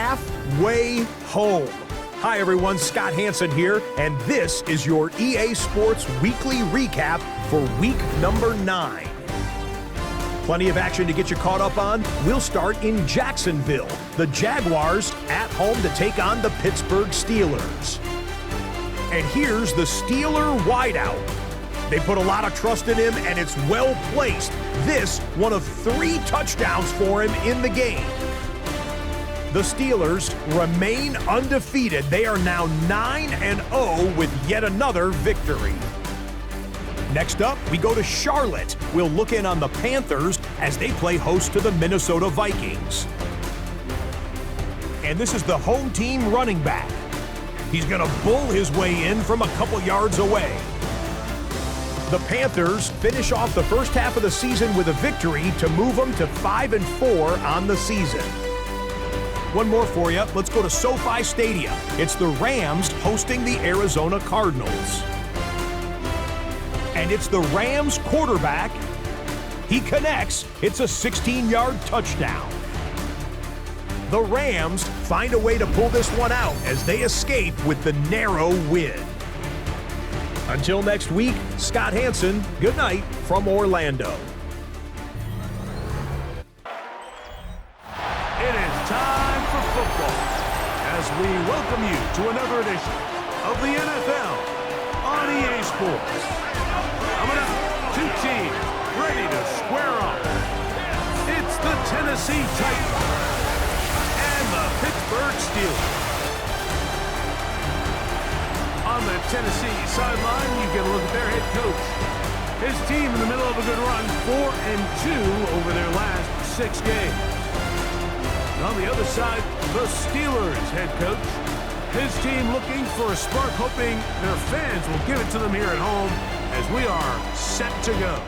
halfway home. Hi everyone, Scott Hansen here, and this is your EA Sports Weekly Recap for week number 9. Plenty of action to get you caught up on. We'll start in Jacksonville. The Jaguars at home to take on the Pittsburgh Steelers. And here's the Steeler wideout. They put a lot of trust in him, and it's well placed. This, one of 3 touchdowns for him in the game. The Steelers remain undefeated. They are now 9-0 with yet another victory. Next up, we go to Charlotte. We'll look in on the Panthers as they play host to the Minnesota Vikings. And this is the home team running back. He's going to bull his way in from a couple yards away. The Panthers finish off the first half of the season with a victory to move them to 5-4 on the season. One more for you. Let's go to SoFi Stadium. It's the Rams hosting the Arizona Cardinals. And it's the Rams quarterback. He connects. It's a 16-yard touchdown. The Rams find a way to pull this one out as they escape with the narrow win. Until next week, Scott Hansen, good night from Orlando. It is time for football as we welcome you to another edition of the NFL on EA Sports. Coming up, 2 teams ready to square off. It's the Tennessee Titans and the Pittsburgh Steelers. On the Tennessee sideline, you get a look at their head coach. His team in the middle of a good run, 4-2 over their last 6 games. And on the other side, the Steelers head coach. His team looking for a spark, hoping their fans will give it to them here at home as we are set to go.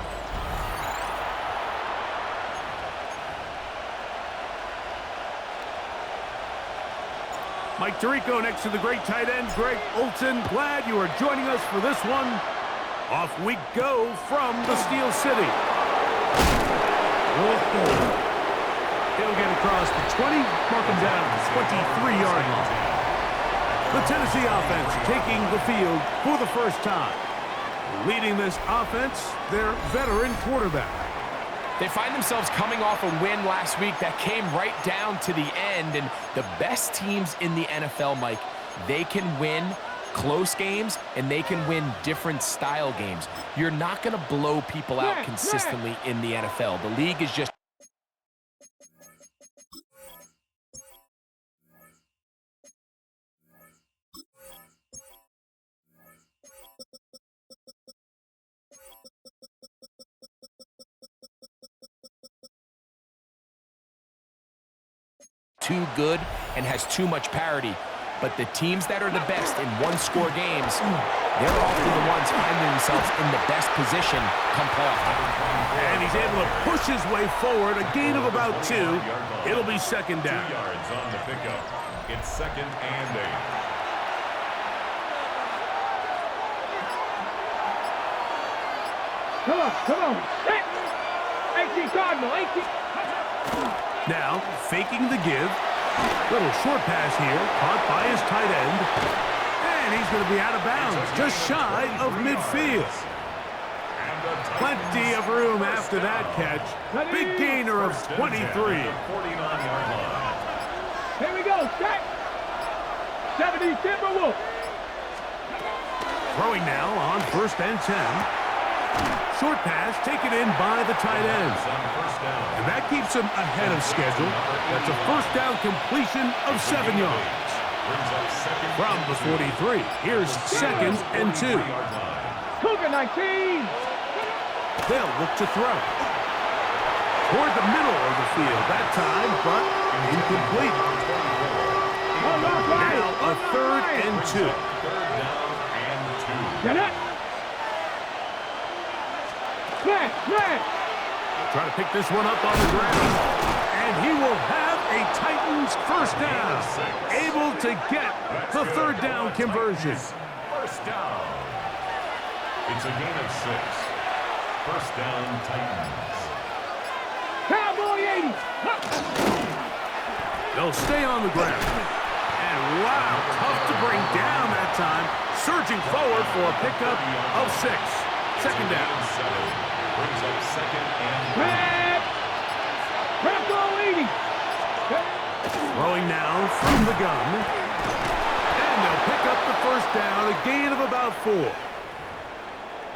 Mike Tirico next to the great tight end, Greg Olsen. Glad you are joining us for this one. Off we go from the Steel City. Whoa. He'll get across the 20, mark him down at the 23-yard line. The Tennessee offense taking the field for the first time. Leading this offense, their veteran quarterback. They find themselves coming off a win last week that came right down to the end, and the best teams in the NFL, Mike, they can win close games, and they can win different style games. You're not going to blow people out consistently in the NFL. The league is just too good and has too much parity. But the teams that are the best in one-score games, they're often the ones finding themselves in the best position come playoff time. And he's able to push his way forward, a gain of about 2. It'll be second down. 2 yards on the pickup. It's 2nd and 8. Come on. 18 Cardinal, 18. Now, faking the give. Little short pass here, caught by his tight end. And he's going to be out of bounds, just shy of midfield. Plenty of room after that catch. Big gainer of 23. Here we go, set. 70 Timberwolves. Throwing now on 1st and 10. Short pass taken in by the tight end. And that keeps him ahead of schedule. That's a first down completion of 7 yards. From the 43, here's 2nd and 2. Cougar 19. They'll look to throw. Toward the middle of the field that time, but incomplete. Now a 3rd and 2. Get it. Smash. Trying to pick this one up on the ground. And he will have a Titans first down. Able to get the 3rd down conversion. First down. It's a gain of 6. First down, Titans. Cowboy 80. They'll stay on the ground. And wow, tough to bring down that time. Surging forward for a pickup of 6. Second down. Brings up second and Throwing now from the gun. And they'll pick up the first down, a gain of about 4.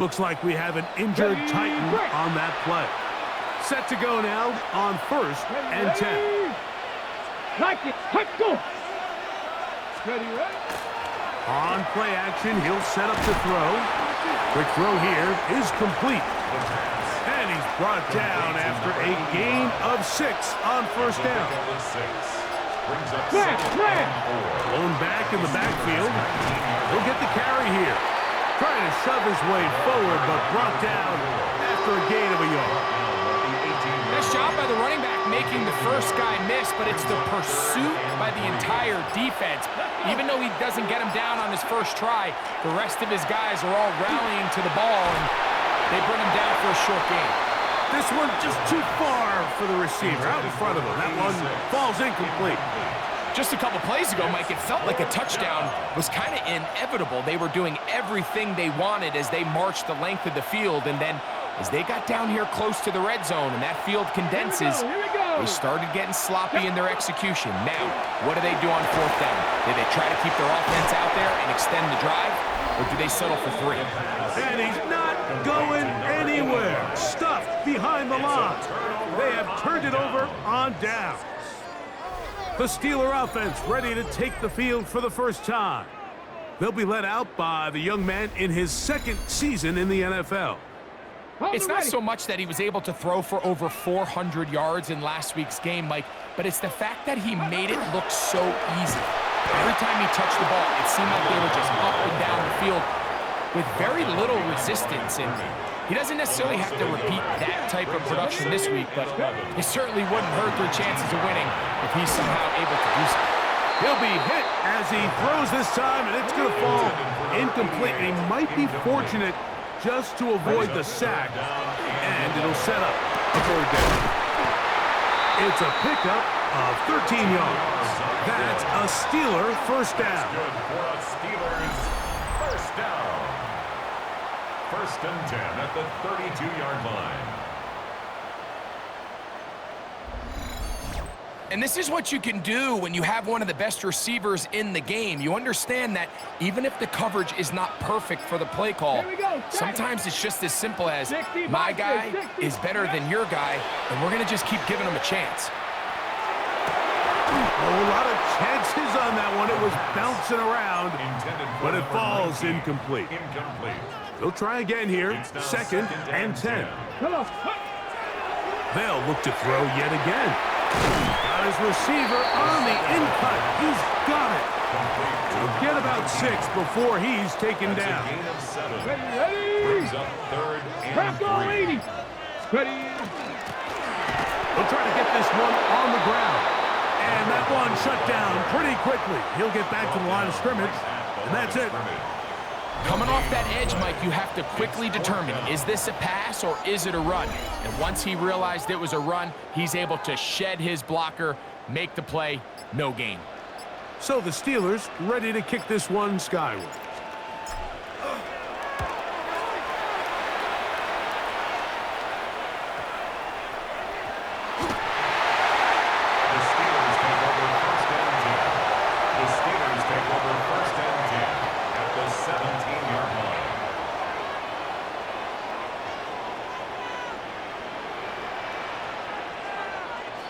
Looks like we have an injured Titan on that play. Set to go now on 1st and 10. Like it. Let's go. Ready, ready. On play action, he'll set up to throw. Quick throw here is complete. And he's brought down after a gain of 6 on 1st down. Blown back in the backfield. He'll get the carry here. Trying to shove his way forward, but brought down after a gain of a yard. Nice job by the running back making the first guy miss, but it's the pursuit by the entire defense. Even though he doesn't get him down on his first try, the rest of his guys are all rallying to the ball, and they bring him down for a short gain. This one just too far for the receiver, out in front of him. That one falls incomplete. Just a couple plays ago, Mike, it felt like a touchdown was kind of inevitable. They were doing everything they wanted as they marched the length of the field, and then as they got down here close to the red zone and that field condenses, they started getting sloppy in their execution. Now, what do they do on 4th down? Do they try to keep their offense out there and extend the drive, or do they settle for 3? And he's not going anywhere. Stuffed behind the line. They have turned it over on downs. The Steeler offense ready to take the field for the first time. They'll be led out by the young man in his 2nd season in the NFL. It's not so much that he was able to throw for over 400 yards in last week's game, Mike, but it's the fact that he made it look so easy. Every time he touched the ball, it seemed like they were just up and down the field with very little resistance. And he doesn't necessarily have to repeat that type of production this week, but it certainly wouldn't hurt their chances of winning if he's somehow able to do so. He'll be hit as he throws this time, and it's going to fall incomplete. And he might be fortunate just to avoid the sack, and it'll set up a 3rd down. It's a pickup of 13 yards. That's a Steeler first down. Good for a Steelers first down. 1st and 10 at the 32-yard line. And this is what you can do when you have one of the best receivers in the game. You understand that even if the coverage is not perfect for the play call, sometimes it's just as simple as my guy is better than your guy, and we're going to just keep giving him a chance. A lot of chances on that one. It was bouncing around, but it falls incomplete. They'll try again here. 2nd and 10. They'll look to throw yet again. Got his receiver on the in-cut. He's got it. He'll get about 6 before he's taken down. Brings up 3rd and 3. He'll try to get this one on the ground. And that one shut down pretty quickly. He'll get back to the line of scrimmage, and that's it. Coming off that edge, Mike, you have to quickly determine, is this a pass or is it a run? And once he realized it was a run, he's able to shed his blocker, make the play, no gain. So the Steelers ready to kick this one skyward.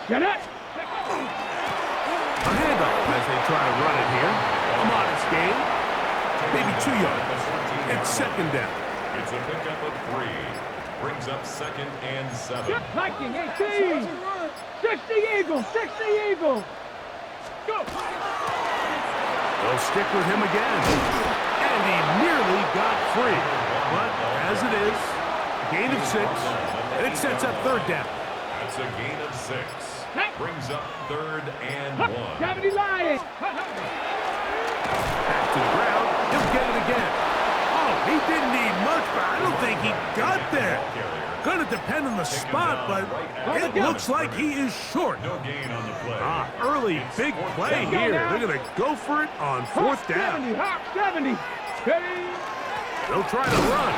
Get it! A handoff as they try to run it here. A modest gain. Maybe 2 yards. It's 2nd down. It's a pickup of 3. Brings up 2nd and 7. Viking 18! 60 Eagles! 60 Eagles! Go! They'll stick with him again. And he nearly got free. But as it is, a gain of 6. And it sets up 3rd down. That's a gain of 6. Brings up 3rd and 1. Gravity Lion! Back to the ground. He'll get it again. Oh, he didn't need much, but I don't think he got there. Going to depend on the spot, but it looks like he is short. No gain on the play. Early really big play here. They're going to go for it on fourth down. 70, hop 70. Steady. They'll try to run.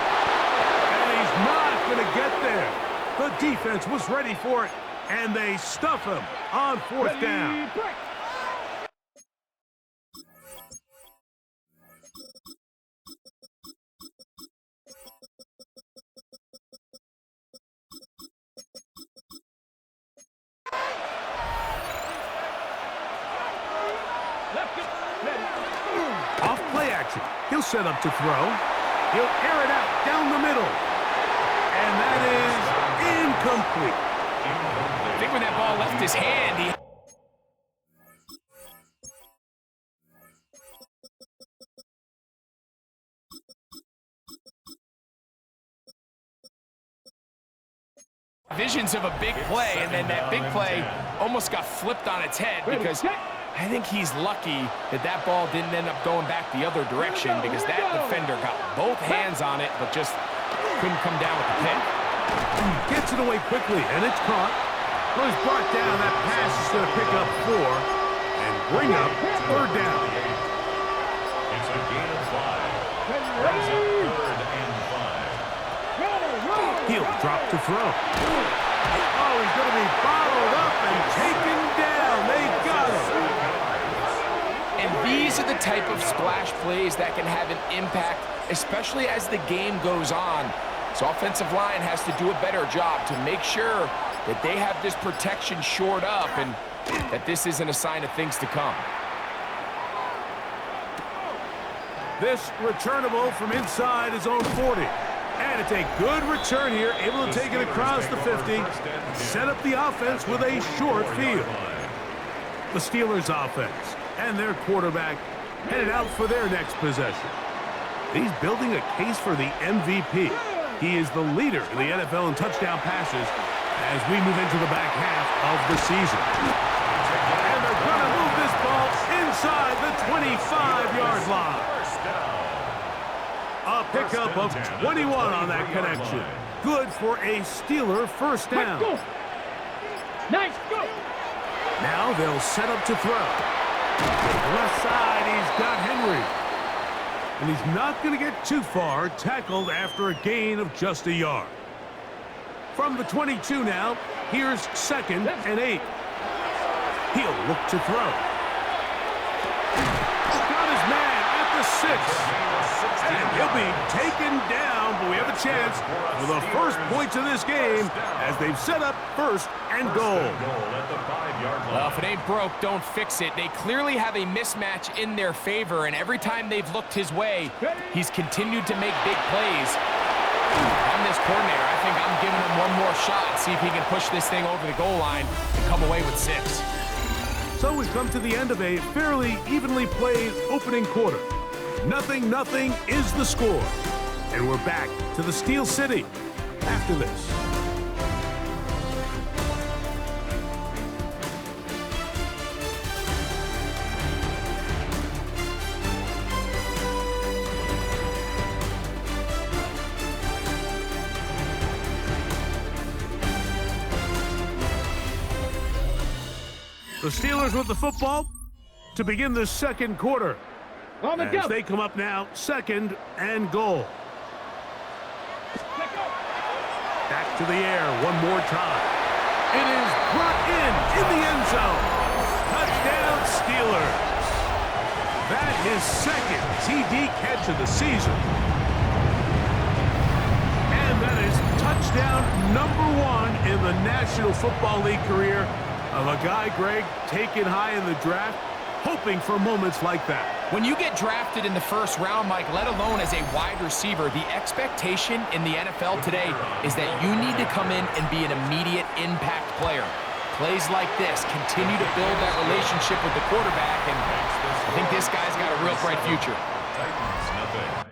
And he's not going to get there. The defense was ready for it, and they stuff him on fourth down. Break. Off play action. He'll set up to throw. He'll air it out down the middle. And that is incomplete. I think when that ball left his hand, he... visions of a big play, and then that big play almost got flipped on its head because I think he's lucky that that ball didn't end up going back the other direction because that defender got both hands on it but just couldn't come down with the pick. Gets it away quickly, and it's caught. Well, he's brought down. That pass is going to pick up 4 and bring up third down. It's a gain of 5. Brings up 3rd and 5. He'll drop to throw. Oh, he's going to be bottled up and taken down. They got him. And these are the type of splash plays that can have an impact, especially as the game goes on. So offensive line has to do a better job to make sure that they have this protection shored up and that this isn't a sign of things to come. This returnable from inside his own 40. And it's a good return here, able to take it across the 50, set up the offense with a short field. The Steelers' offense and their quarterback headed out for their next possession. He's building a case for the MVP. He is the leader in the NFL in touchdown passes as we move into the back half of the season. And they're going to move this ball inside the 25-yard line. A pickup of 21 on that connection. Good for a Steeler first down. Nice go. Now they'll set up to throw. Left side, he's got Henry. And he's not going to get too far, tackled after a gain of just a yard. From the 22 now, here's 2nd and 8. He'll look to throw. Got his man at the 6. And he'll be taken down, but we have a chance for the first points of this game as they've set up 1st and goal. Well, if it ain't broke, don't fix it. They clearly have a mismatch in their favor, and every time they've looked his way, he's continued to make big plays. I'm this coordinator. I think I'm giving him one more shot, see if he can push this thing over the goal line and come away with 6. So we've come to the end of a fairly evenly played opening quarter. 0-0 is the score. And we're back to the Steel City after this. The Steelers with the football to begin the second quarter. On the As jump. they come up now, 2nd and goal. Back to the air one more time. It is brought in the end zone. Touchdown Steelers. That is 2nd TD catch of the season. And that is touchdown number 1 in the National Football League career of a guy, Greg, taken high in the draft, hoping for moments like that. When you get drafted in the first round, Mike, let alone as a wide receiver, the expectation in the NFL today is that you need to come in and be an immediate impact player. Plays like this continue to build that relationship with the quarterback, and I think this guy's got a real bright future. Titans, nothing.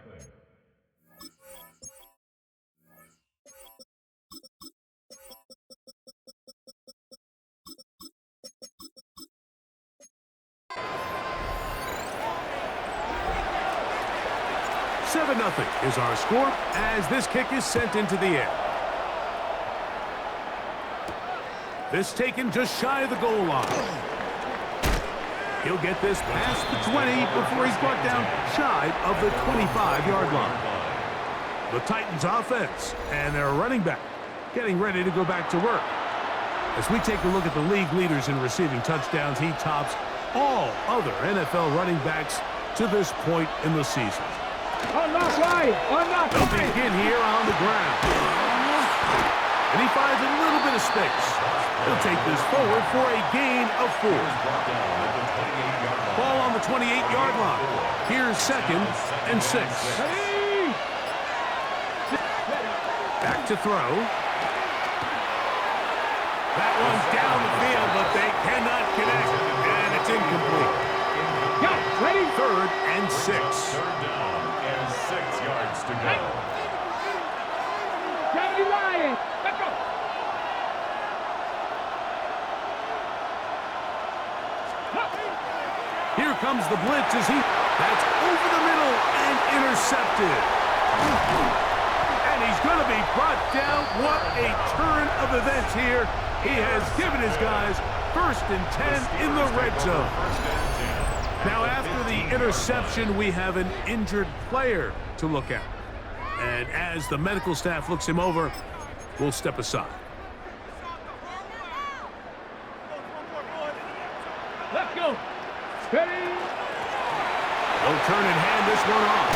Nothing is our score as this kick is sent into the air. This taken just shy of the goal line. He'll get this past the 20 before he's brought down shy of the 25-yard line. The Titans offense and their running back getting ready to go back to work. As we take a look at the league leaders in receiving touchdowns, he tops all other NFL running backs to this point in the season. Unlock right. Unlock They'll right. begin here on the ground. And he finds a little bit of space. He'll take this forward for a gain of 4. Ball on the 28-yard line. Here's 2nd and 6. Ready. Back to throw. That one's down the field, but they cannot connect. And it's incomplete. Go. Ready. 3rd and 6. Third down and 6 yards to go. 70 Lions. Let's go. Here comes the blitz as that's over the middle and intercepted. And he's going to be brought down. What a turn of events here. He has given his guys 1st and 10 in the red zone. Now after the interception, we have an injured player to look at. And as the medical staff looks him over, we'll step aside. Let's go. Ready. They'll turn and hand this one off.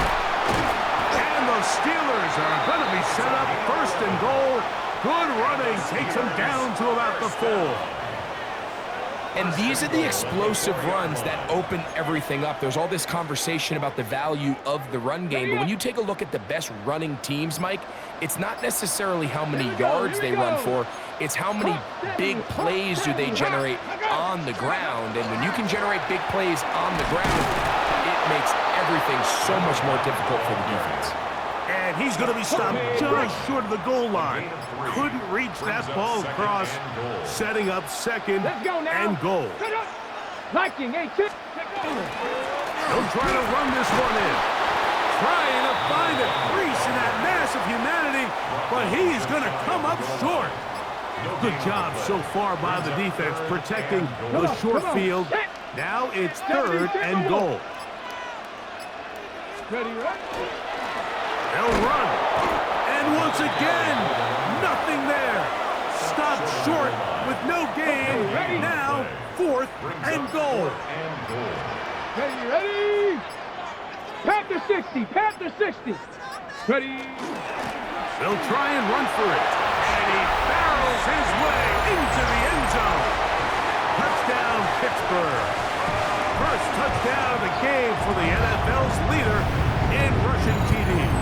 And the Steelers are going to be set up 1st and goal. Good running. Takes them down to about the 4. And these are the explosive runs that open everything up. There's all this conversation about the value of the run game, but when you take a look at the best running teams, Mike, it's not necessarily how many yards they run for, it's how many big plays do they generate on the ground. And when you can generate big plays on the ground, it makes everything so much more difficult for the defense. And he's going to be stopped just short of the goal line. Couldn't reach that ball across, setting up 2nd Let's go now. and goal. Liking 8. He'll try to run this one in. Trying to find a crease in that mass of humanity, but he's going to come up short. Good job so far by the defense protecting the short field. Now it's 3rd and goal. Ready, They'll run. And once again, nothing there. Stopped short with no gain. Now 4th and goal. Ready. Panther 60. Panther 60. Ready. They'll try and run for it. And he barrels his way into the end zone. Touchdown, Pittsburgh. First touchdown of the game for the NFL's leader in rushing TDs.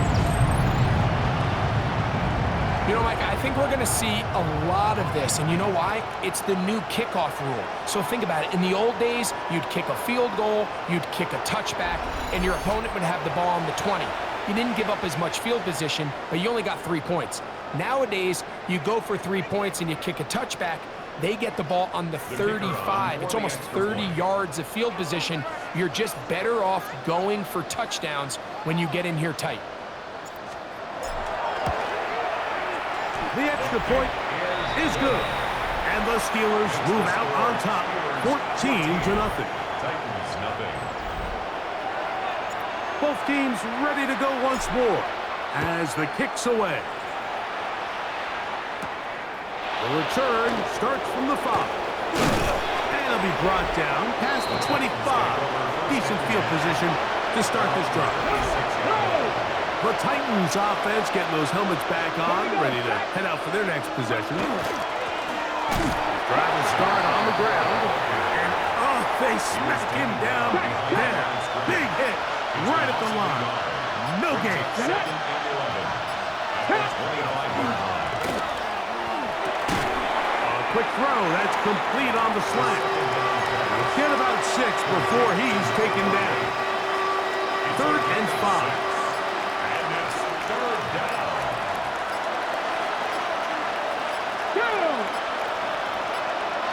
You know, Mike, I think we're going to see a lot of this, and you know why? It's the new kickoff rule. So think about it. In the old days, you'd kick a field goal, you'd kick a touchback, and your opponent would have the ball on the 20. You didn't give up as much field position, but you only got 3 points. Nowadays, you go for 3 points and you kick a touchback, they get the ball on the 35. It's almost 30 yards of field position. You're just better off going for touchdowns when you get in here tight. The extra point is good. And the Steelers move out on top, 14-0. Titans, nothing. Both teams ready to go once more as the kick's away. The return starts from the 5. And it'll be brought down past the 25. Decent field position to start this drive. The Titans offense getting those helmets back on, ready to head out for their next possession. Drive will start on the ground. And, oh, they smack him down there. Big hit right at the line. No gain. A quick throw. That's complete on the slant. Get about 6 before he's taken down. 3rd and 5.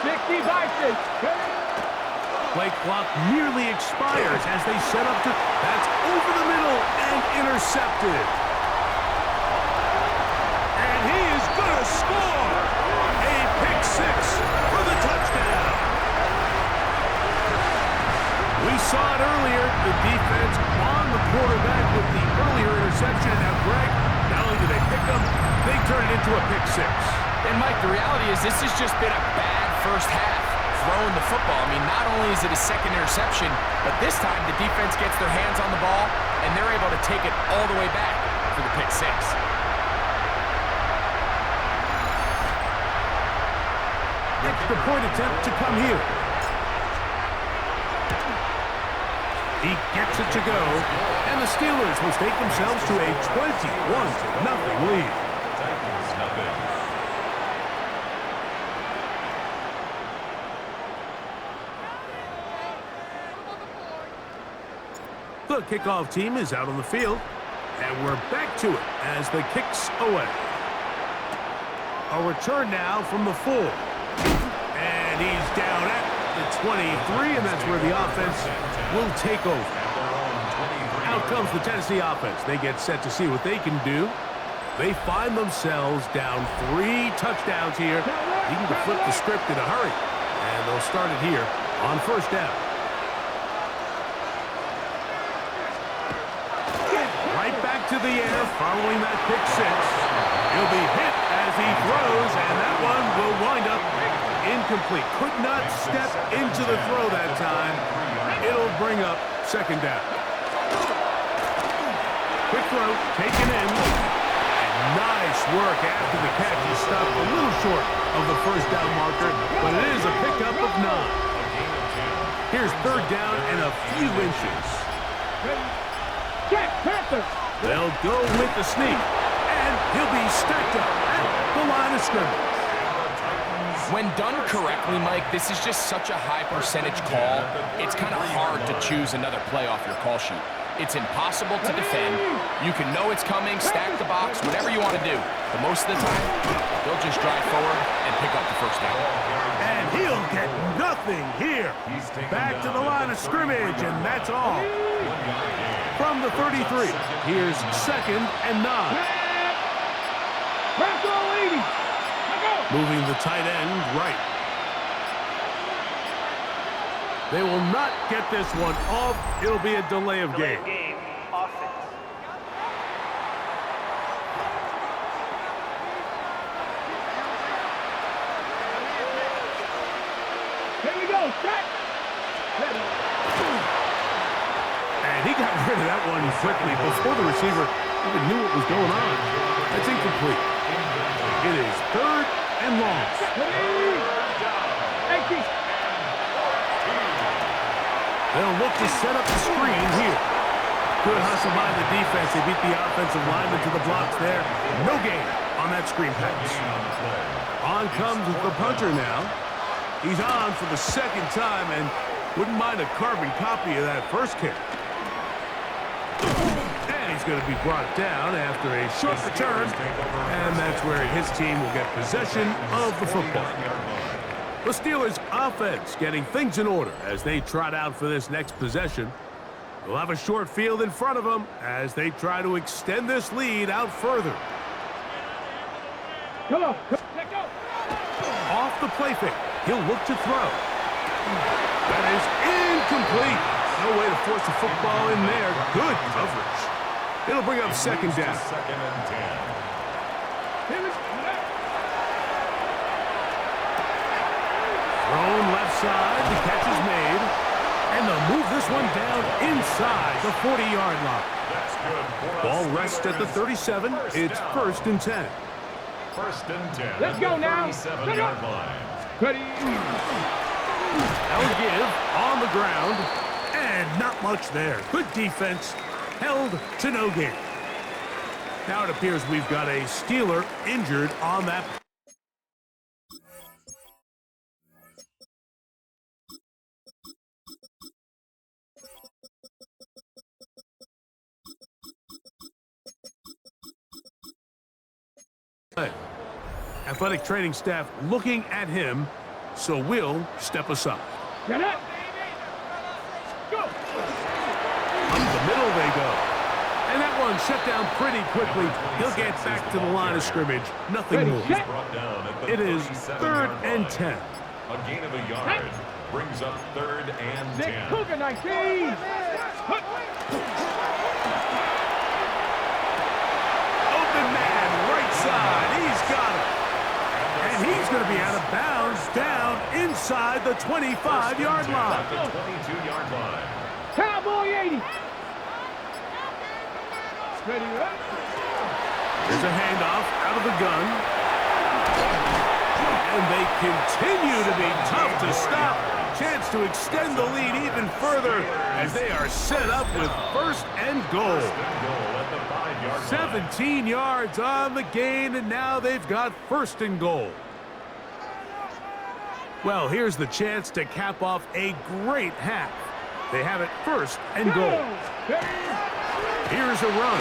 60 Vikings. Play clock nearly expires as they set up to... That's over the middle and intercepted. And he is going to score. A pick 6 for the touchdown. We saw it earlier, the defense on the quarterback with the earlier interception. Now, Greg, not only do they pick them, they turn it into a pick six. And, Mike, the reality is this has just been a bad first half throwing the football. I mean, not only is it a second interception, but this time the defense gets their hands on the ball, and they're able to take it all the way back for the pick six. Extra point attempt to come here. He gets it to go, and the Steelers will take themselves to a 21-0 lead. The kickoff team is out on the field, and we're back to it as the kick's away. A return now from the 4. And he's down at the 23, and that's where the offense will take over. Out comes the Tennessee offense. They get set to see what they can do. They find themselves down 3 touchdowns here. You can flip the script in a hurry, and they'll start it here on first down. Right back to the air following that pick six. He'll be hit as he throws, and that one will wind up incomplete. Could not step into the throw that time. It'll bring up second down. Quick throw, taken in. And nice work after the catch. He stopped a little short of the first down marker, but it is a pickup of 9. Here's third down and a few inches. Check, Panthers. They'll go with the sneak, and he'll be stacked up at the line of scrimmage. When done correctly, Mike, this is just such a high percentage call. It's kind of hard to choose another play off your call sheet. It's impossible to defend. You can know it's coming, stack the box, whatever you want to do. But most of the time, they'll just drive forward and pick up the first down. And he'll get nothing here. Back to the line of scrimmage, and that's all. From the 33, here's second and 9. Press all 80. Moving the tight end right. They will not get this one off. It'll be a delay of game. Here we go, check. And he got rid of that one quickly before the receiver even knew what was going on. That's incomplete. It is third and long. They'll look to set up the screen here. Good hustle by the defense. They beat the offensive lineman to the blocks there. No gain on that screen pass. On comes the punter now. He's on for the second time and wouldn't mind a carbon copy of that first kick. And he's going to be brought down after a short return. And that's where his team will get possession of the football. The Steelers' offense getting things in order as they trot out for this next possession. They'll have a short field in front of them as they try to extend this lead out further. Come on, let go. Off the play fake. He'll look to throw. That is incomplete. No way to force the football in there. Good coverage. It'll bring up second down. Second and 10. Thrown left side, the catch is made, and they'll move this one down inside the 40-yard line. That's good. Ball rests at the 37. It's first and 10. First and 10. Let's go now. 37-yard line. Ready. That'll give on the ground, and not much there. Good defense, held to no gain. Now it appears we've got a Steeler injured on that. Athletic training staff looking at him, so we'll step aside. Get up. Go. Up the middle they go. And that one shut down pretty quickly. He'll get back to the line of scrimmage. Nothing more. Ready, set. Brought down at the It is 37-yard third and line. 10. A gain of a yard. Brings up 3rd and 10. Nick Cougar 19. Open man, right side. He's got it. And he's going to be out of bounds down inside the 25-yard line. At the 22-yard line. Cowboy 80. Ready, right? There's a handoff out of the gun. And they continue to be tough to stop. Chance to extend the lead even further as they are set up with 1st and goal. 17 yards on the gain, and now they've got 1st and goal. Well, here's the chance to cap off a great half. They have it 1st and goal. Here's a run.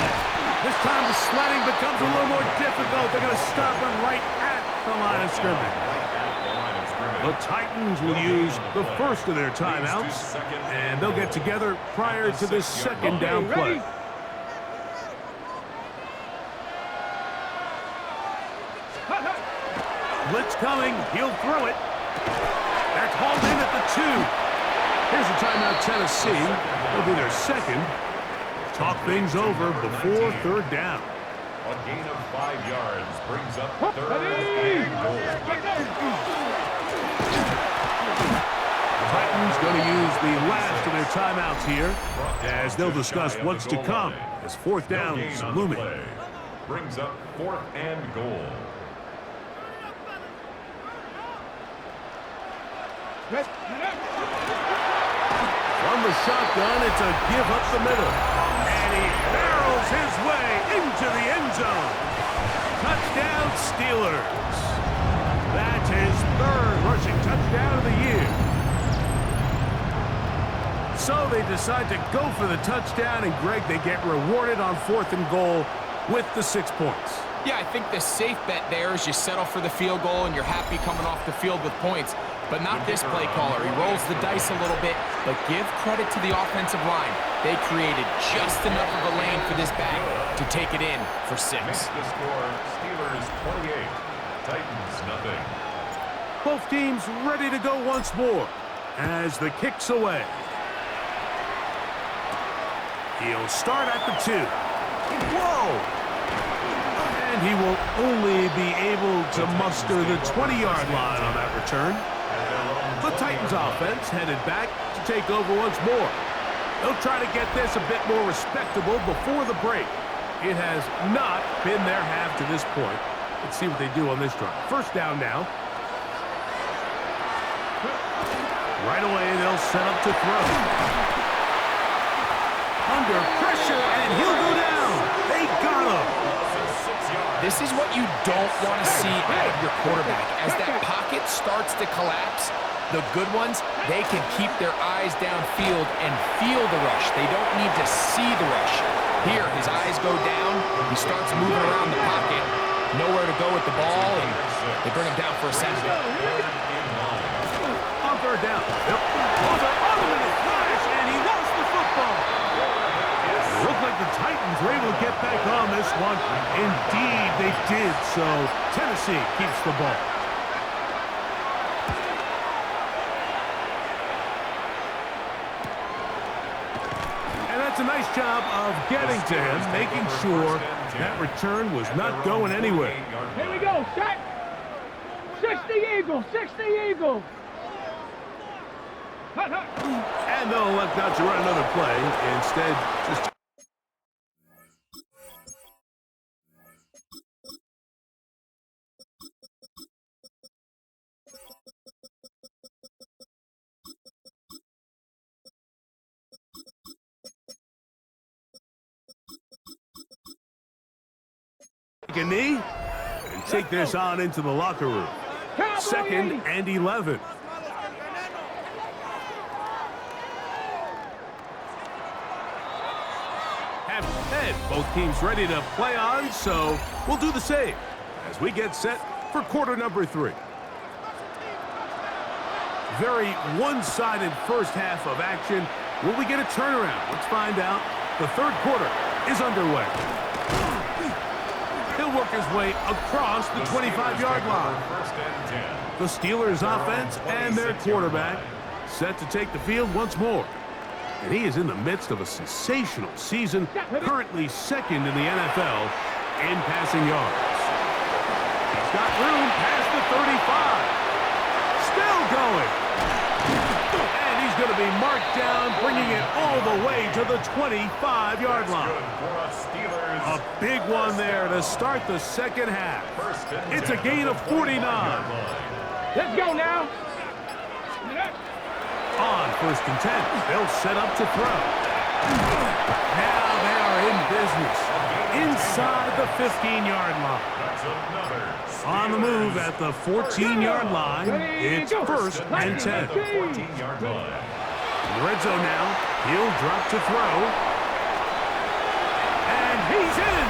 This time the sledding becomes a little more difficult. They're going to stop him right at the line of scrimmage. The Titans will use the first of their timeouts, and they'll get together prior to this 2nd down play. Blitz coming. He'll throw it. That's hauled in at the 2. Here's a timeout, Tennessee. It'll be their 2nd. Talk things over before 3rd down. A gain of 5 yards brings up 3rd and goal. Titans going to use the last of their timeouts here as they'll discuss what's to come as 4th down is looming. Brings up 4th and goal. From the shotgun, it's a give up the middle. And he barrels his way into the end zone. Touchdown, Steelers. That's his 3rd rushing touchdown of the year. So they decide to go for the touchdown, and Greg, they get rewarded on 4th and goal with the 6 points. Yeah, I think the safe bet there is you settle for the field goal and you're happy coming off the field with points. But not this play caller. He rolls the dice a little bit, but give credit to the offensive line. They created just enough of a lane for this back to take it in for 6. Makes the score Steelers 28, Titans nothing. Both teams ready to go once more as the kick's away. He'll start at the 2. Whoa! And he will only be able to muster the 20-yard line on that return. The Titans offense headed back to take over once more. They'll try to get this a bit more respectable before the break. It has not been their half to this point. Let's see what they do on this drive. 1st down now. Right away, they'll set up to throw. Under pressure, and he'll go down. They got him. This is what you don't want to see out of your quarterback. As that pocket starts to collapse, the good ones, they can keep their eyes downfield and feel the rush. They don't need to see the rush. Here, his eyes go down. He starts moving around the pocket. Nowhere to go with the ball, and they bring him down for a sack. On 3rd down. Yep. Was an automatic flash, and he lost the football. It looked like the Titans were able to get back on this one. Indeed, they did. So Tennessee keeps the ball. And that's a nice job of getting to him, making sure that return was not going anywhere. Here we go, set. 60 Eagles, 60 Eagles. And they'll elect not to run another play. Instead, just... take a knee and take this on into the locker room. 2nd and 11. Both teams ready to play on, so we'll do the same as we get set for quarter number 3. Very one-sided first half of action. Will we get a turnaround? Let's find out. The 3rd quarter is underway. He'll work his way across the 25-yard line. The Steelers offense and their quarterback set to take the field once more. And he is in the midst of a sensational season, currently second in the NFL in passing yards. He's got room past the 35. Still going. And he's going to be marked down, bringing it all the way to the 25-yard line. A big one there to start the second half. It's a gain of 49. Let's go now. On 1st and 10, they'll set up to throw. Now they are in business inside the 15-yard line. On the move at the 14-yard line, it's 1st and 10. In the red zone now, he'll drop to throw. And he's in!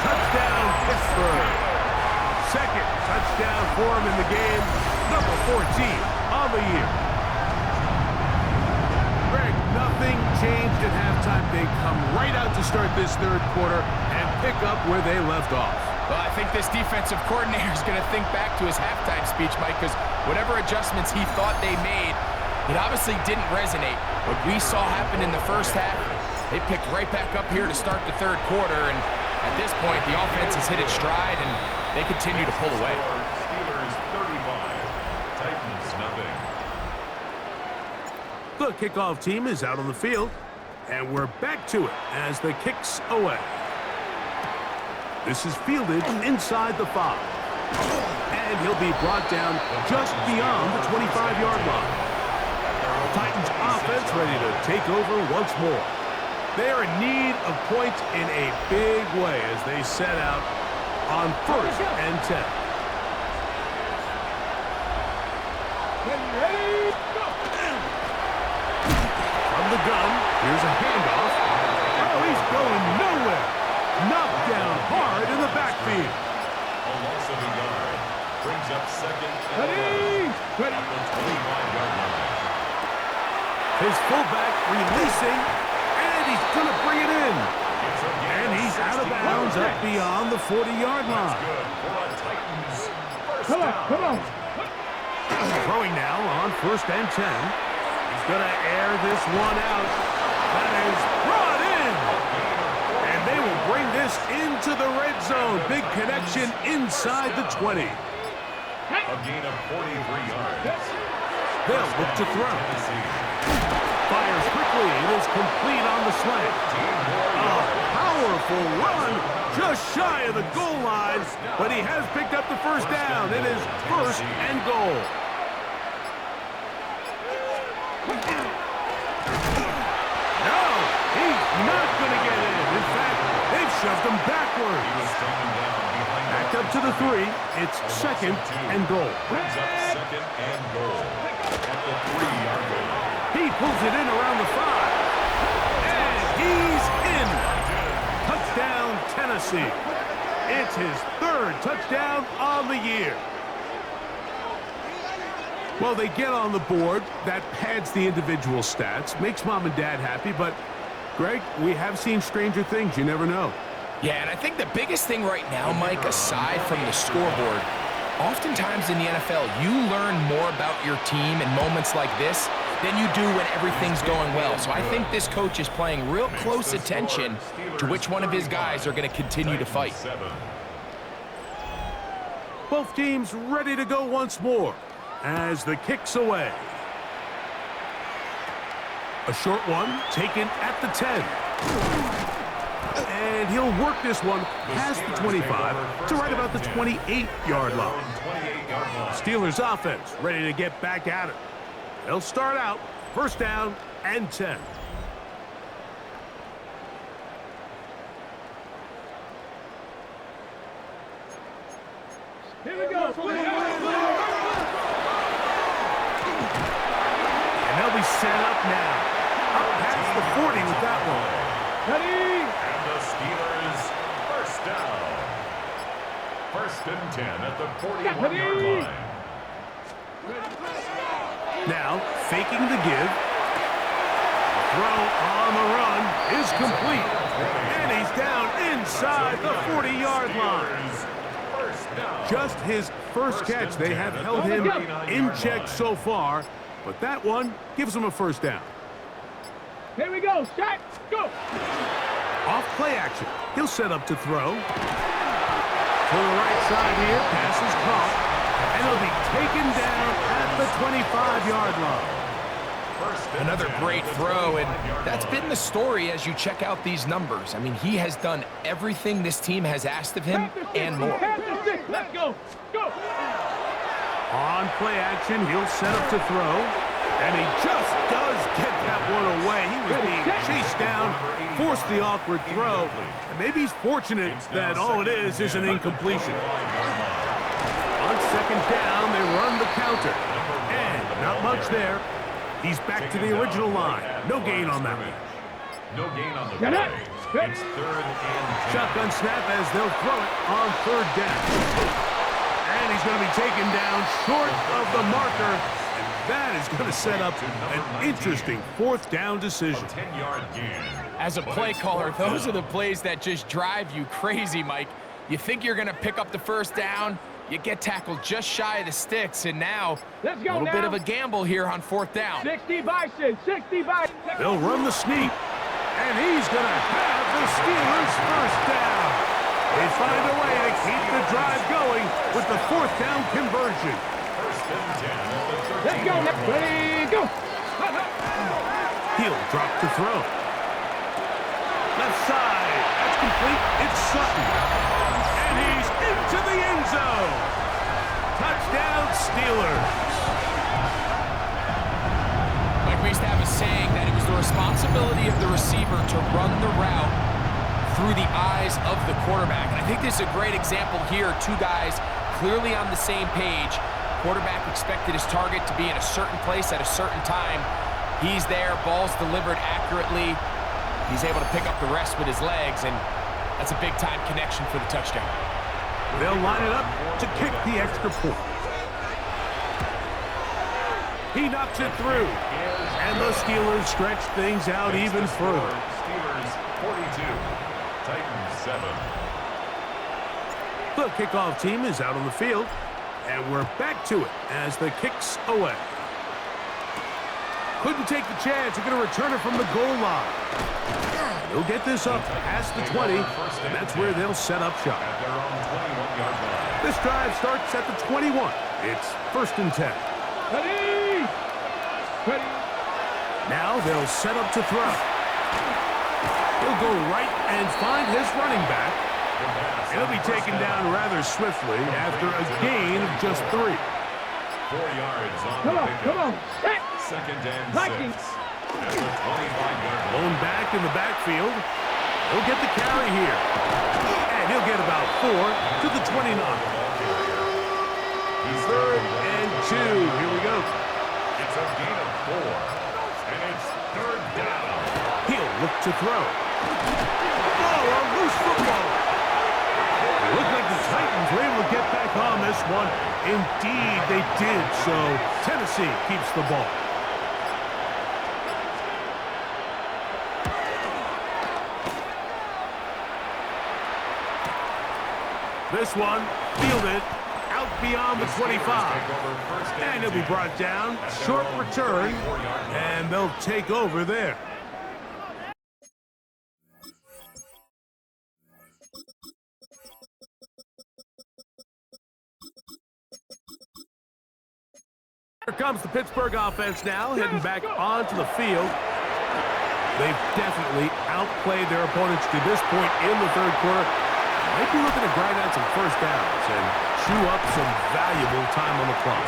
Touchdown, Pittsburgh. Second touchdown for him in the game, number 14 on the year. Greg, nothing changed at halftime. They come right out to start this third quarter and pick up where they left off. Well, I think this defensive coordinator is going to think back to his halftime speech, Mike, because whatever adjustments he thought they made, it obviously didn't resonate. What we saw happen in the first half, they picked right back up here to start the third quarter, and at this point, the offense has hit its stride, and they continue to pull away. Steelers 35, Titans nothing. The kickoff team is out on the field, and we're back to it as the kick's away. This is fielded inside the 5. And he'll be brought down just beyond the 25-yard line. Titans offense ready to take over once more. They are in need of points in a big way as they set out on 1st and 10. From the gun, here's a handoff. Oh, he's going nowhere. Knocked down hard in the backfield. A loss of a yard brings up second and Ready? 11 at the 25-yard line. His fullback releasing, and he's going to bring it in. And he's out of bounds up beyond the 40-yard line. Good for a Titans first Come on, down. come on. Throwing now on 1st and 10. He's going to air this one out. That is brought in. And they will bring this into the red zone. Big connection inside the 20. A gain of 43 yards. They'll look to throw. Fires quickly. It is complete on the slant. A powerful run just shy of the goal line, but he has picked up the first down. It is 1st and goal. No, he's not going to get in. In fact, they've shoved him backwards. Back up to the 3. It's 2nd and goal. Brings up second and goal at the 3-yard line. He pulls it in around the 5. And he's in. Touchdown, Tennessee. It's his 3rd touchdown on the year. Well, they get on the board. That pads the individual stats, makes mom and dad happy, but, Greg, we have seen stranger things. You never know. Yeah, and I think the biggest thing right now, Mike, aside from the scoreboard, oftentimes in the NFL, you learn more about your team in moments like this than you do when everything's going well. So I think this coach is paying real close attention to which one of his guys are going to continue to fight. Both teams ready to go once more as the kick's away. A short one taken at the 10. And he'll work this one past the 25 to right about the 28-yard line. Steelers offense ready to get back at it. They'll start out 1st down and 10. Here we go. And they'll be set up now. Up past the 40 with that one. Ready? And the Steelers first down. 1st and 10 at the 41-yard line. Now, faking the give. Throw on the run is complete. And he's down inside the 40-yard line. Just his first catch. They have held him in check so far. but that one gives him a first down. Here we go. Shot. Go. Off play action. He'll set up to throw. To the right side here. Pass is caught. And he'll be taken down at the 25-yard line. Another great throw, and that's been the story as you check out these numbers. I mean, he has done everything this team has asked of him and more. Let's go. Go. On play action, he'll set up to throw. And he just does get that one away. He was being chased down, forced the awkward throw. And maybe he's fortunate that all it is an incompletion. On second down, they run the counter. And not much there. He's back to the original line. No gain on that one. No gain on the play. It's third and 10. Shotgun snap as they'll throw it on third down. And he's going to be taken down short of the marker. And that is going to set up an interesting fourth down decision. 10-yard gain. As a play caller, those are the plays that just drive you crazy, Mike. You think you're going to pick up the first down, you get tackled just shy of the sticks, and now a little bit of a gamble here on fourth down. 60 Bison. 60 Bison. They'll run the sneak. And he's going to have the Steelers' first down. They find a way to keep the drive going with the fourth down conversion. First and 10 at the 13. Let's go. Ready, go. He'll drop to throw. Left side. That's complete. It's Sutton. And he's into the end zone. Touchdown, Steelers. Like we used to have a saying that it was the responsibility of the receiver to run the route through the eyes of the quarterback. And I think this is a great example here. Two guys clearly on the same page. Quarterback expected his target to be in a certain place at a certain time. He's there, ball's delivered accurately. He's able to pick up the rest with his legs, and that's a big-time connection for the touchdown. They'll line it up to kick the extra point. He knocks it through, and the Steelers stretch things out even further. Steelers 42, Titans 7. The kickoff team is out on the field, and we're back to it as the kick's away. Couldn't take the chance. They're going to return it from the goal line. He'll get this up past the 20, and that's where they'll set up shop. At their own 21-yard line. This drive starts at the 21. It's first and 10. Ready. Ready. Now they'll set up to throw. He'll go right and find his running back. He'll be taken down rather swiftly after a gain of just 3. 4 yards on Come the on. pickup. Come on. Hey. Second and Vikings. 6. At the 25-yard line. Blown back in the backfield. He'll get the carry here. And he'll get about 4 to the 29. Third and 2. Here we go. It's a gain of 4. And it's third down. He'll look to throw. Oh, a loose football. It looked like the Titans were able to get back on this one. Indeed, they did. So Tennessee keeps the ball. This one fielded out beyond the 25. And he'll be brought down. Short return. And they'll take over there. Here comes the Pittsburgh offense now, heading back onto the field. They've definitely outplayed their opponents to this point in the third quarter. Might be looking to grind out some first downs and chew up some valuable time on the clock.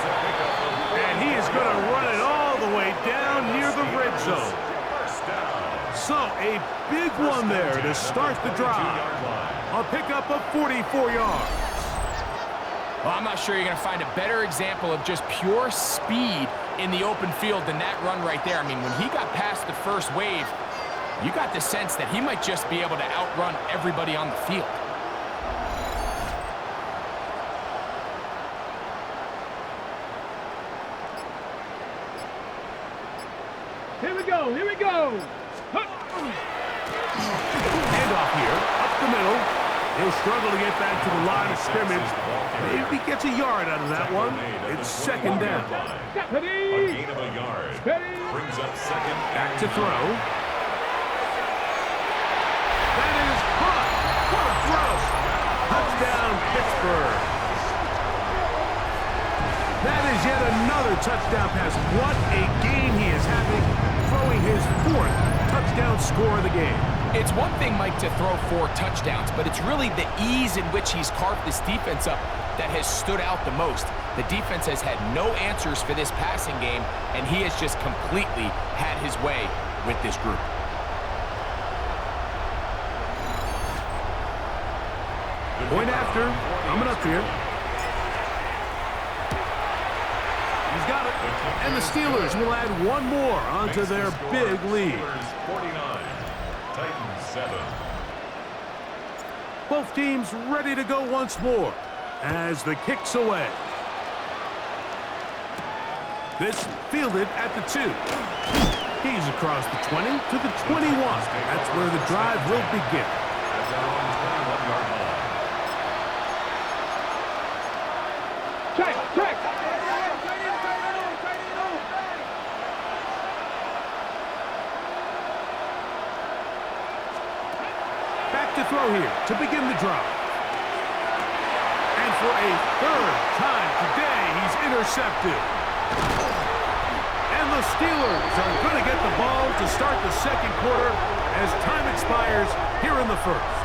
And he is going to run it all the way down near the red zone. So a big one there to start the drive. A pickup of 44 yards. Well, I'm not sure you're going to find a better example of just pure speed in the open field than that run right there. I mean, when he got past the first wave, you got the sense that he might just be able to outrun everybody on the field. Here we go. Here we go. Handoff here, up the middle. He'll struggle to get back to the line of scrimmage. Maybe gets a yard out of that one. It's second down. A gain of a yard. Brings up second. Back to throw. That is caught. What a throw. Touchdown, Pittsburgh. That is yet another touchdown pass. What a game he is having, throwing his 4th touchdown score of the game. It's one thing, Mike, to throw 4 touchdowns, but it's really the ease in which he's carved this defense up that has stood out the most. The defense has had no answers for this passing game, and he has just completely had his way with this group. Point after, coming up here. He's got it. And the Steelers will add one more onto their big lead. 49, Titans 7. Both teams ready to go once more as the kick's away. This fielded at the 2. He's across the 20 to the 21. That's where the drive will begin. At their own 21-yard line. Check. Back to throw here to begin the drive. And for a 3rd time today, he's intercepted. And the Steelers are going to get the ball to start the second quarter as time expires here in the 1st.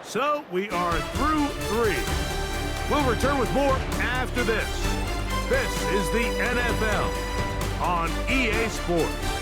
So we are through 3. We'll return with more after this. This is the NFL on EA Sports.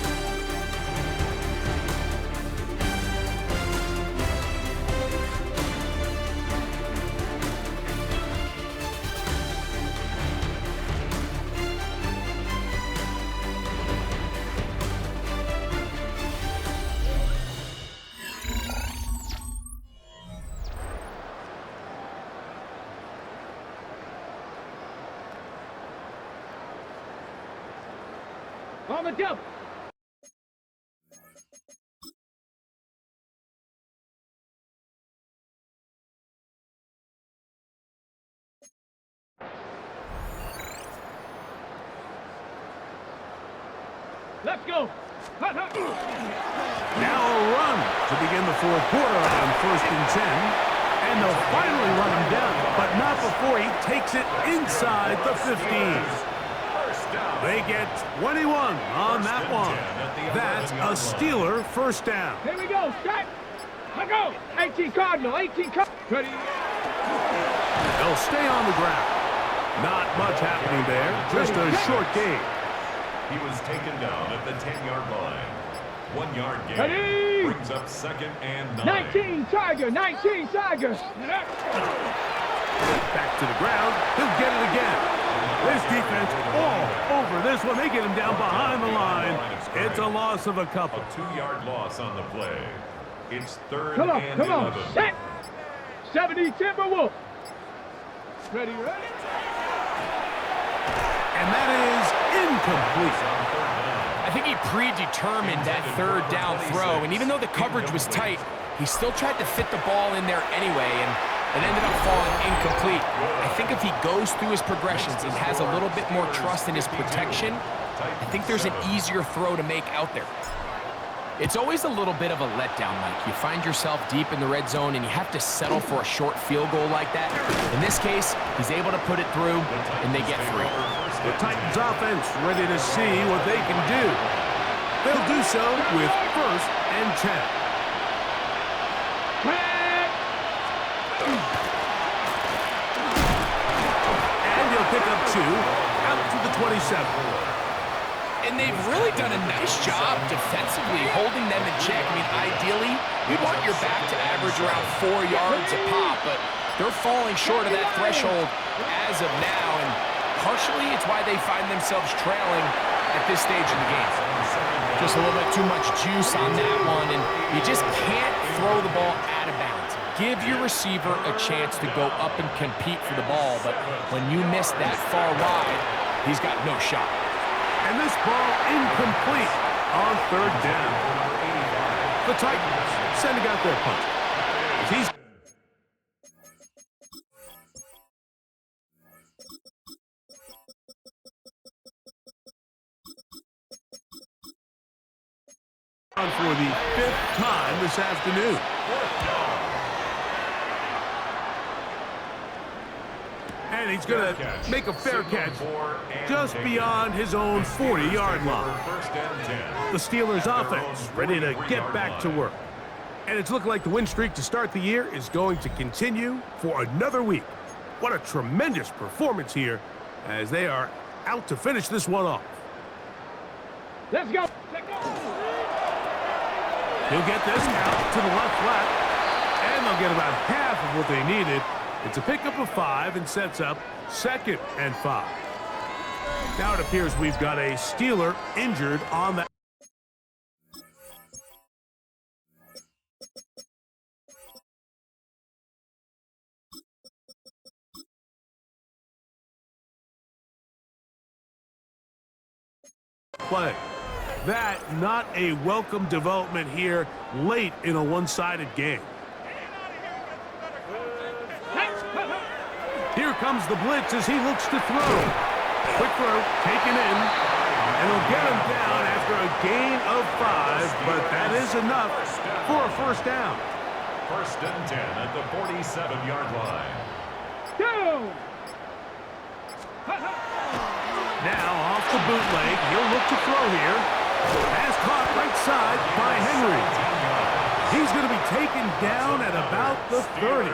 On the jump. Let's go. Hut, hut. Now a run to begin the 4th quarter on 1st and 10. And they'll finally run him down, but not before he takes it inside the 15. They get 21 on that one. That's a Steeler 1st down. Here we go. Set. Let go. 18 Cardinal. 18 Cardinal. Ready. They'll stay on the ground. Not much happening there. Just a short game. He was taken down at the 10-yard line. 1-yard gain. Ready. Brings up second and 9. 19 Tiger. 19 Tiger. Back to the ground. He'll get it again. This defense all over this one. They get him down behind the line. It's a loss of a couple. A 2-yard loss on the play. It's 3rd Come on. and Come 11. on. Set. 70 Timberwolf. Ready. And that is incomplete. I think he predetermined that 3rd down throw, and even though the coverage was tight, he still tried to fit the ball in there anyway, and it ended up falling incomplete. I think if he goes through his progressions and has a little bit more trust in his protection, I think there's an easier throw to make out there. It's always a little bit of a letdown, Mike. You find yourself deep in the red zone and you have to settle for a short field goal like that. In this case, he's able to put it through, and they get 3. The Titans offense ready to see what they can do. They'll do so with 1st and 10. And he'll pick up 2 out to the 27. And they've really done a nice job defensively holding them in check. I mean, ideally, you'd want your back to average around 4 yards a pop, but they're falling short of that threshold as of now, and partially it's why they find themselves trailing at this stage of the game. Just a little bit too much juice on that one, and you just can't throw the ball out of bounds. Give your receiver a chance to go up and compete for the ball, but when you miss that far wide, he's got no shot. And this ball incomplete on third down. The Titans sending out their punt. He's on for the 5th time this afternoon. And he's going to make a fair catch just beyond his own 40-yard line. The Steelers offense ready to get back to work. And it's looking like the win streak to start the year is going to continue for another week. What a tremendous performance here as they are out to finish this one off. Let's go. He'll get this out to the left flat, and they'll get about half of what they needed. It's a pickup of 5 and sets up 2nd and 5. Now it appears we've got a Steeler injured on that. Play. That not a welcome development here late in a one-sided game. Here comes the blitz as he looks to throw. Quick throw, taken in, and he'll get him down after a gain of 5, but that is enough for a first down. 1st and 10 at the 47-yard line. Go! Now off the bootleg, he'll look to throw here. Pass caught right side by Henry. He's going to be taken down at about the 30.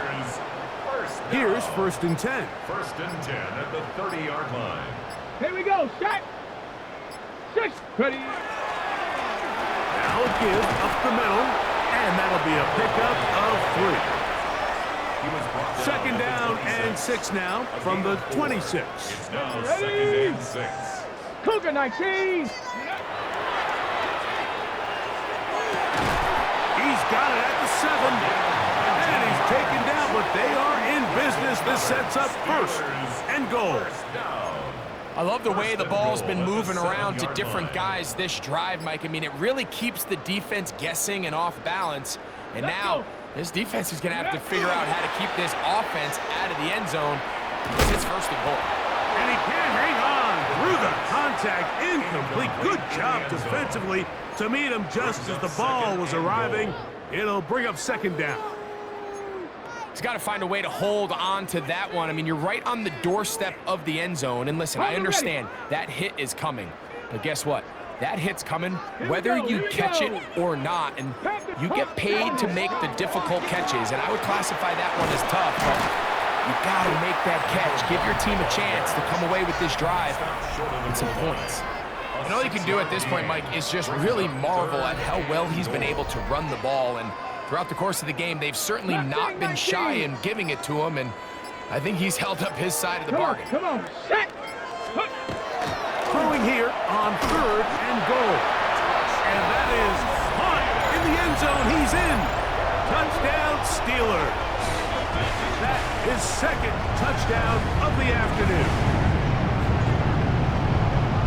Here's 1st and 10. 1st and 10 at the 30-yard line. Here we go. Set. 6. Ready. Now a give up the middle, and that'll be a pickup of 3. 2nd down and 6 now from the 26. It's now 2nd and 6. Cougar 19. He's got it at the 7, and he's taken down, but they are in business. This sets up 1st and goal. I love the way the ball's been moving around to different guys this drive, Mike. I mean, it really keeps the defense guessing and off balance. And now this defense is going to have to figure out how to keep this offense out of the end zone. It's 1st and goal. And he can't hang on through the contact. Incomplete. Good job defensively to meet him just as the ball was arriving. It'll bring up 2nd down. He's got to find a way to hold on to that one. I mean, you're right on the doorstep of the end zone. And listen, I understand that hit is coming. But guess what? That hit's coming whether you catch it or not. And you get paid to make the difficult catches. And I would classify that one as tough. But you got to make that catch. Give your team a chance to come away with this drive with some points. And all you can do at this point, Mike, is just really marvel at how well he's been able to run the ball. And throughout the course of the game, they've certainly not been shy in giving it to him, and I think he's held up his side of the bargain. Come on. Set. Throwing here on 3rd and goal. And that is Hunt in the end zone. He's in. Touchdown, Steelers. That is 2nd touchdown of the afternoon.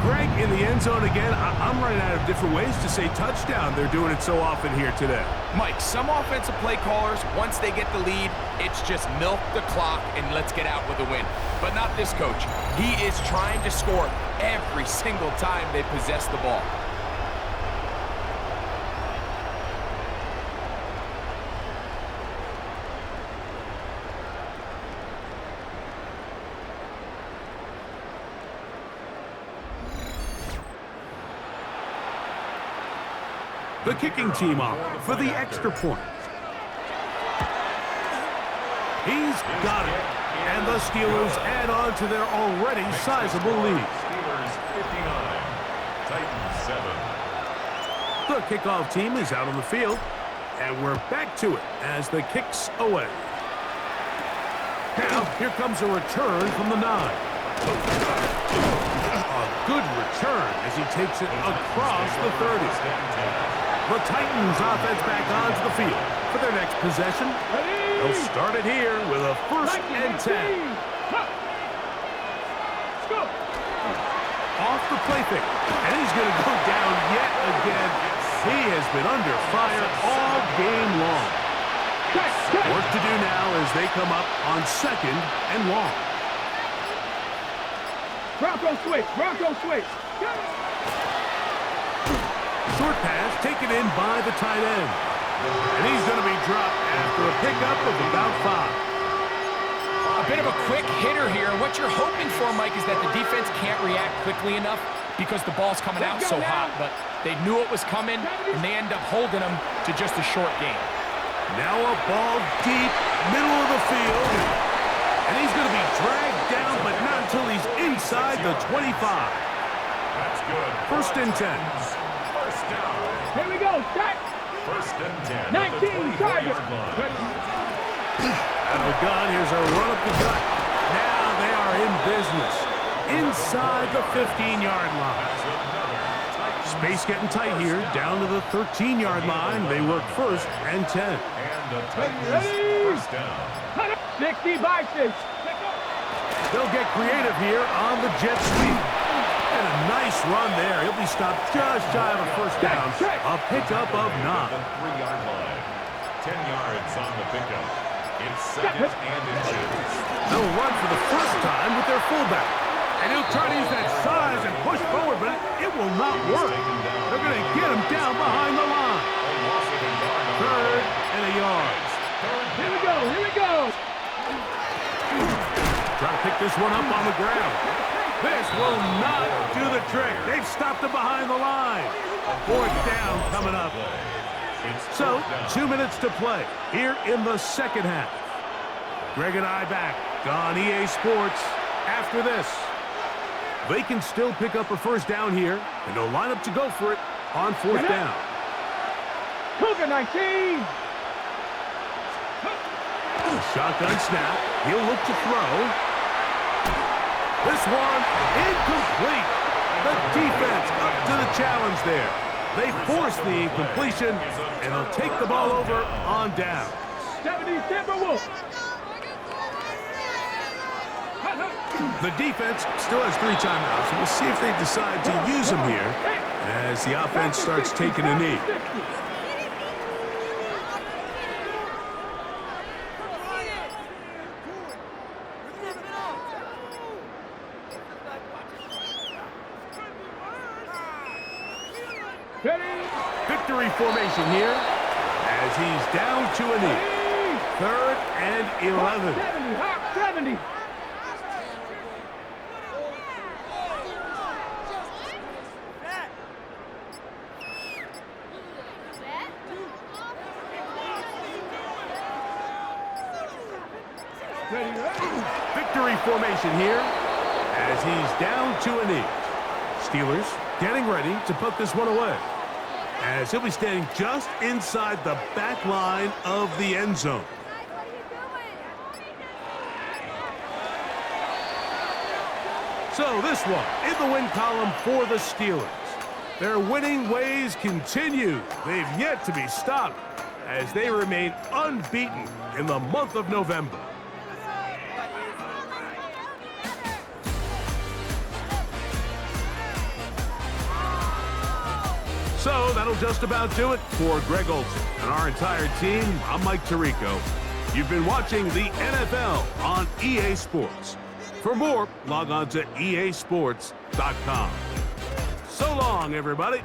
Greg in the end zone again. I'm running out of different ways to say touchdown. They're doing it so often here today. Mike, some offensive play callers, once they get the lead, it's just milk the clock and let's get out with a win. But not this coach. He is trying to score every single time they possess the ball. The kicking team off for the extra point. He's got it. And the Steelers add on to their already sizable lead. Steelers 59, Titans 7. The kickoff team is out on the field. And we're back to it as the kick's away. Now, here comes a return from the 9. A good return as he takes it across the 30. The Titans offense back onto the field for their next possession. They'll start it here with a 1st and 10. Off the play fake, and he's going to go down yet again. He has been under fire all game long. Work to do now as they come up on 2nd and long. Bronco switch, Bronco switch. Short pass taken in by the tight end. And he's going to be dropped after a pickup of about 5. A bit of a quick hitter here. What you're hoping for, Mike, is that the defense can't react quickly enough because the ball's coming out so hot. But they knew it was coming, and they end up holding them to just a short game. Now a ball deep, middle of the field. And he's going to be dragged down, but not until he's inside the 25. That's good. 1st and 10. First down. Here we go, set. 1st and 10. 19 targets. Out of the gun, here's a run up the gut. Now they are in business. Inside the 15-yard line. Space getting tight here. Down to the 13-yard line. They work 1st and 10. And the Titans first down. 60 by 6. They'll get creative here on the jet sweep. And a nice run there. He'll be stopped just shy of a 1st down. A pickup of 9. The 3-yard line. 10 yards on the pickup. It's 2nd and inches. They'll run for the 1st time with their fullback. And he'll try to use that size and push forward, but it will not work. They're going to get him down behind the line. 3rd and a yard. Here we go, here we go. Try to pick this one up on the ground. This will not do the trick. They've stopped him behind the line. 4th down coming up. So, 2 minutes to play here in the 2nd half. Greg and I back on EA Sports after this. They can still pick up a 1st down here, and they'll line up to go for it on 4th down. Cougar 19. Shotgun snap. He'll look to throw. This one incomplete. The defense up to the challenge there. They force the incompletion, and they'll take the ball over on down. 70 Timberwolves. The defense still has 3 timeouts. We'll see if they decide to use them here as the offense starts taking a knee. Victory formation here as he's down to a knee. 3rd and 11. 70. Victory formation here as he's down to a knee. Steelers getting ready to put this one away as he'll be standing just inside the back line of the end zone. So this one in the win column for the Steelers. Their winning ways continue. They've yet to be stopped as they remain unbeaten in the month of November. So that'll just about do it for Greg Olsen and our entire team. I'm Mike Tirico. You've been watching the NFL on EA Sports. For more, log on to easports.com. So long, everybody.